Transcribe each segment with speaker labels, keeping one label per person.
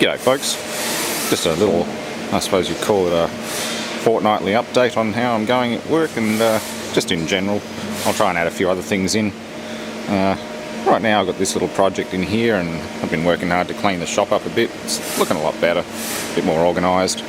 Speaker 1: G'day folks, just a little, I suppose you'd call it a fortnightly update on how I'm going at work and just in general. I'll try and add a few other things in. Right now I've got this little project in here and I've been working hard to clean the shop up a bit. It's looking a lot better, a bit more organised.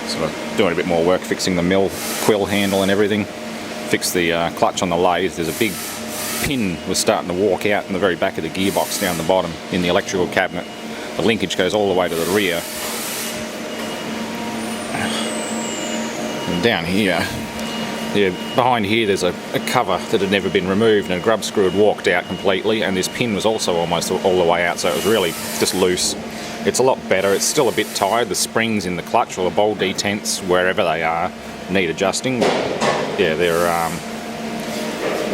Speaker 1: Sort of doing a bit more work fixing the mill quill handle and everything. Fix the clutch on the lathe. There's a big pin was starting to walk out in the very back of the gearbox down the bottom in the electrical cabinet. The linkage goes all the way to the rear. And down here, behind here there's a cover that had never been removed and a grub screw had walked out completely, and this pin was also almost all the way out, so it was really just loose. It's a lot better. It's still a bit tired. The springs in the clutch or the ball detents, wherever they are, need adjusting. Yeah,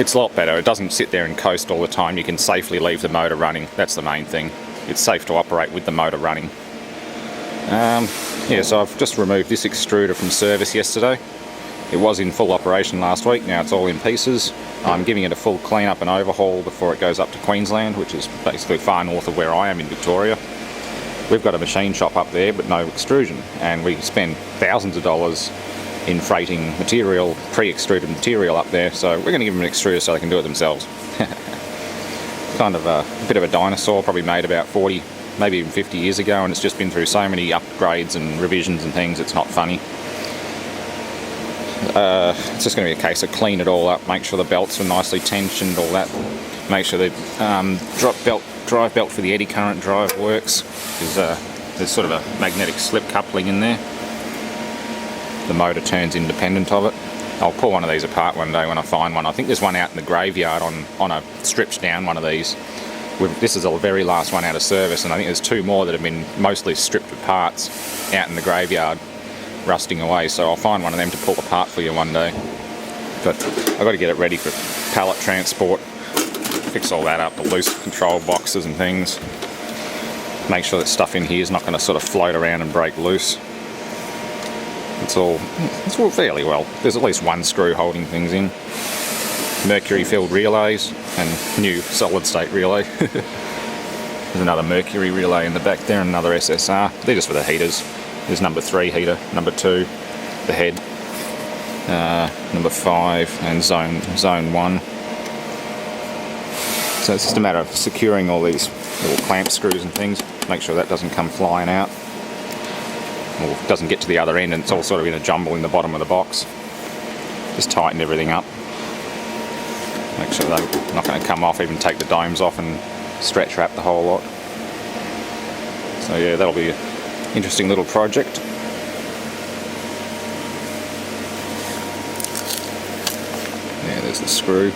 Speaker 1: it's a lot better. It doesn't sit there and coast all the time. You can safely leave the motor running. That's the main thing. It's safe to operate with the motor running. Yeah, so I've just removed this extruder from service yesterday. It was in full operation last week. Now it's all in pieces. I'm giving it a full clean up and overhaul before it goes up to Queensland, which is basically far north of where I am in Victoria. We've got a machine shop up there but no extrusion, and we spend thousands of dollars in freighting material, pre-extruded material up there, so we're going to give them an extruder so they can do it themselves. Kind of a bit of a dinosaur, probably made about 40, maybe even 50 years ago, and it's just been through so many upgrades and revisions and things, it's not funny. It's just going to be a case of clean it all up, make sure the belts are nicely tensioned, all that. Make sure the drive belt for the eddy current drive works, because there's sort of a magnetic slip coupling in there. The motor turns independent of it. I'll pull one of these apart one day when I find one. I think there's one out in the graveyard on a stripped down one of these. This is the very last one out of service, and I think there's two more that have been mostly stripped of parts out in the graveyard, rusting away, so I'll find one of them to pull apart for you one day. But I've got to get it ready for pallet transport, fix all that up, the loose control boxes and things. Make sure that stuff in here is not going to sort of float around and break loose. It's all fairly well. There's at least one screw holding things in. Mercury filled relays and new solid state relay. There's another mercury relay in the back there and another SSR. They're just for the heaters. There's number 3 heater, number 2, the head, number 5 and zone 1. So it's just a matter of securing all these little clamp screws and things. Make sure that doesn't come flying out. Or it doesn't get to the other end and it's all sort of in a jumble in the bottom of the box. Just tighten everything up. Make sure they're not going to come off, even take the domes off and stretch wrap the whole lot. So yeah, that'll be an interesting little project. Yeah, there's the screw.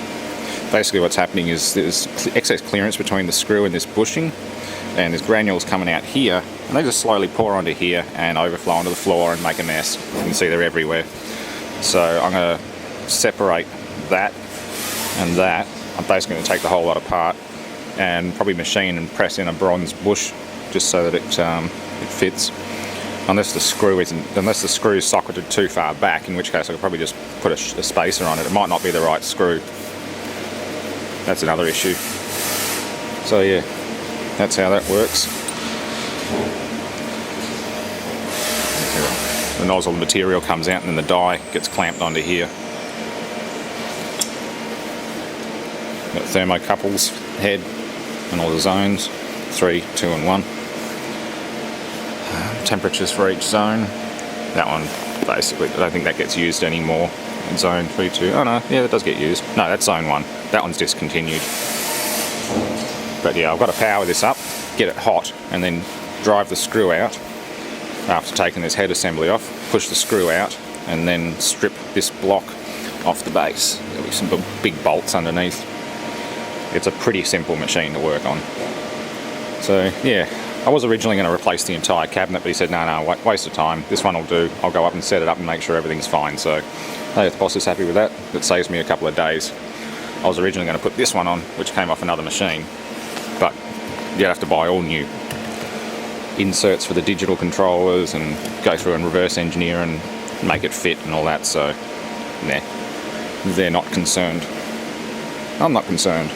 Speaker 1: Basically what's happening is there's excess clearance between the screw and this bushing, and there's granules coming out here, and they just slowly pour onto here and overflow onto the floor and make a mess. You can see they're everywhere. So I'm going to separate that and that. I'm basically going to take the whole lot apart and probably machine and press in a bronze bush just so that it fits. Unless the screw is socketed too far back, in which case I could probably just put a spacer on it. It might not be the right screw. That's another issue. So yeah, that's how that works. The nozzle material comes out and then the die gets clamped onto here. Got thermocouples, head and all the zones, 3, 2 and 1. Temperatures for each zone. That one basically, I don't think that gets used anymore. In zone 3, 2, oh no, yeah, that does get used. No, that's zone 1. That one's discontinued. But yeah, I've got to power this up, get it hot, and then drive the screw out. After taking this head assembly off, push the screw out, and then strip this block off the base. There'll be some big bolts underneath. It's a pretty simple machine to work on. So yeah, I was originally going to replace the entire cabinet, but he said, no, waste of time. This one will do. I'll go up and set it up and make sure everything's fine. So hey, if the boss is happy with that, it saves me a couple of days. I was originally going to put this one on, which came off another machine, but you'd have to buy all new inserts for the digital controllers and go through and reverse engineer and make it fit and all that, so nah, they're not concerned. I'm not concerned.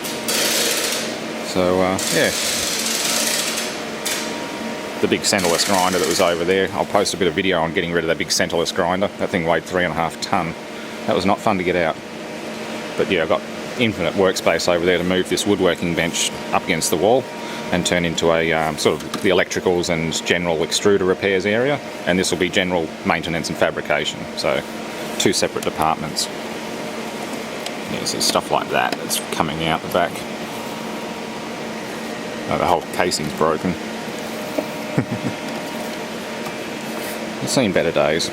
Speaker 1: So yeah, the big centerless grinder that was over there. I'll post a bit of video on getting rid of that big centerless grinder. That thing weighed 3.5 tonne. That was not fun to get out. But yeah, I've got infinite workspace over there to move this woodworking bench up against the wall and turn into a sort of the electricals and general extruder repairs area, and this will be general maintenance and fabrication, so 2 separate departments. Yeah, so stuff like that that's coming out the back. Oh, the whole casing's broken. I've seen better days.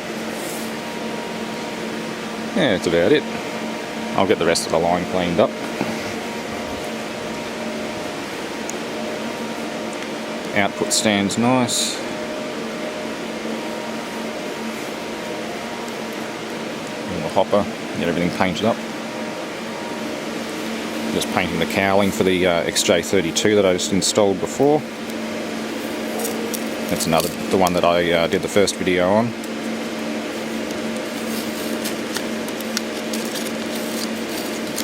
Speaker 1: Yeah, that's about it. I'll get the rest of the line cleaned up. Output stand's nice. And the hopper, get everything painted up. Just painting the cowling for the XJ32 that I just installed before. That's the one that I did the first video on.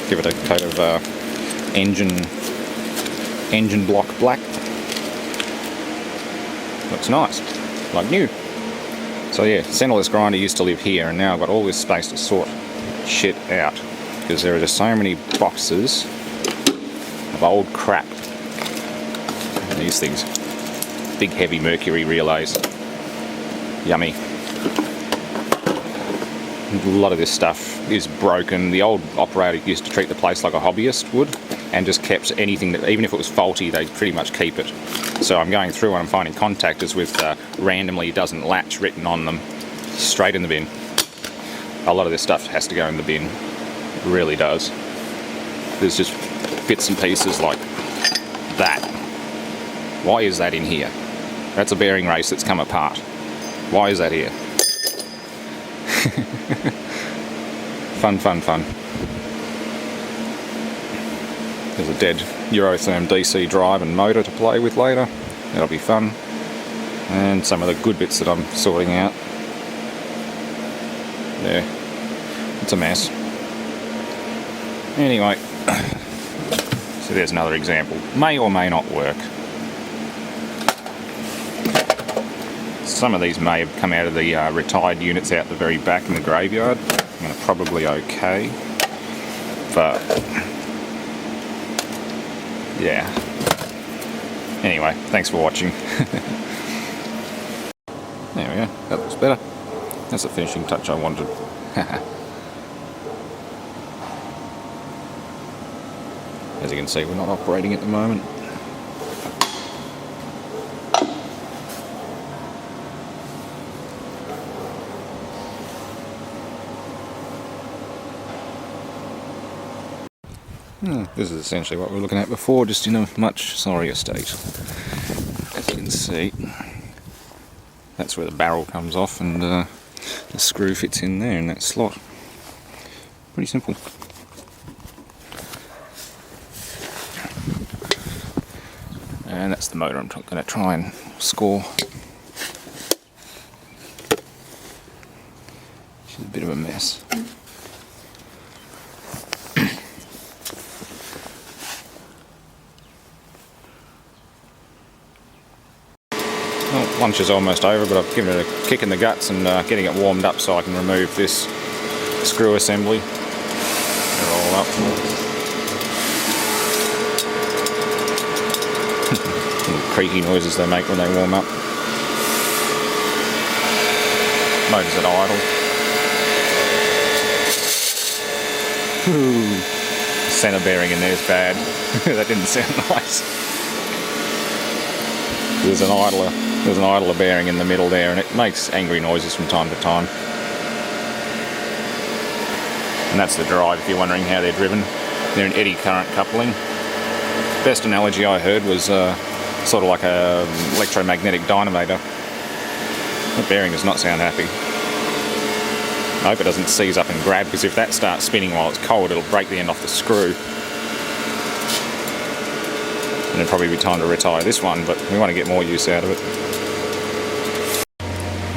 Speaker 1: Give it a coat of engine block black. Looks nice, like new. So yeah, centerless grinder used to live here, and now I've got all this space to sort shit out because there are just so many boxes of old crap. And these things, big heavy mercury relays, yummy. A lot of this stuff is broken. The old operator used to treat the place like a hobbyist would, and just kept anything that, even if it was faulty, they'd pretty much keep it. So I'm going through and I'm finding contactors with randomly doesn't latch written on them, straight in the bin. A lot of this stuff has to go in the bin. It really does. There's just bits and pieces like that. Why is that in here? That's a bearing race that's come apart. Why is that here? Fun, fun, fun. There's a dead Eurotherm DC drive and motor to play with later. That'll be fun. And some of the good bits that I'm sorting out. There. It's a mess. Anyway, so there's another example. May or may not work. Some of these may have come out of the retired units out the very back in the graveyard. And are probably okay. But yeah. Anyway, thanks for watching. There we go, that looks better. That's the finishing touch I wanted. As you can see, we're not operating at the moment. This is essentially what we were looking at before, just in a much sorrier state. As you can see, that's where the barrel comes off, and the screw fits in there in that slot. Pretty simple. And that's the motor I'm going to try and score. Which is a bit of a mess. Well, lunch is almost over, but I've given it a kick in the guts and getting it warmed up so I can remove this screw assembly. They're all up. Little creaky noises they make when they warm up. Motor's at idle. Ooh. The centre bearing in there's bad. That didn't sound nice. There's an idler bearing in the middle there, and it makes angry noises from time to time. And that's the drive, if you're wondering how they're driven. They're an eddy current coupling. Best analogy I heard was sort of like a electromagnetic dynamotor. The bearing does not sound happy. I hope it doesn't seize up and grab, because if that starts spinning while it's cold, it'll break the end off the screw. And it'll probably be time to retire this one, but we want to get more use out of it.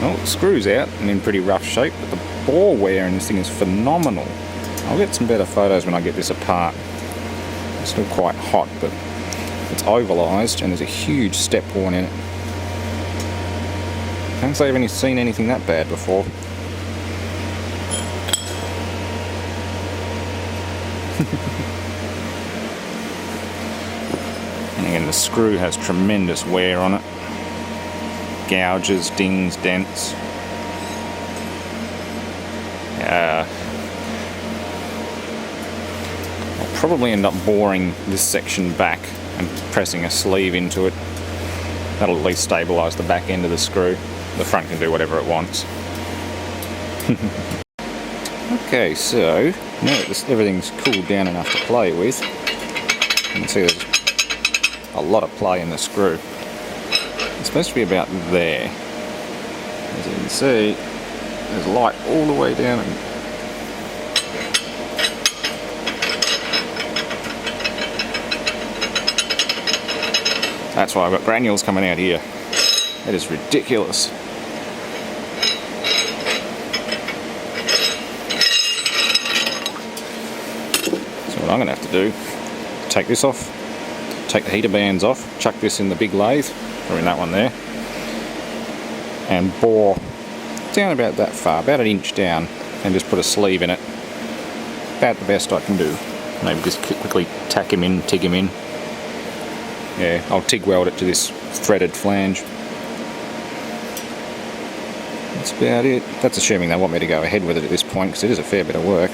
Speaker 1: Well, the screw's out and in pretty rough shape, but the bore wear in this thing is phenomenal. I'll get some better photos when I get this apart. It's still quite hot, but it's ovalised and there's a huge step worn in it. Can't say I've seen anything that bad before. And again, the screw has tremendous wear on it. Gouges, dings, dents. I'll probably end up boring this section back and pressing a sleeve into it. That'll at least stabilise the back end of the screw. The front can do whatever it wants. Okay, so now that everything's cooled down enough to play with, you can see there's a lot of play in the screw. It's supposed to be about there. As you can see, there's light all the way down. That's why I've got granules coming out here. That is ridiculous. So what I'm going to have to do, take this off, take the heater bands off, chuck this in the big lathe, or in that one there, and bore down about that far, about an inch down, and just put a sleeve in it. About the best I can do. Maybe just quickly tack him in, TIG him in. Yeah, I'll TIG weld it to this threaded flange. That's about it. That's assuming they want me to go ahead with it at this point, because it is a fair bit of work.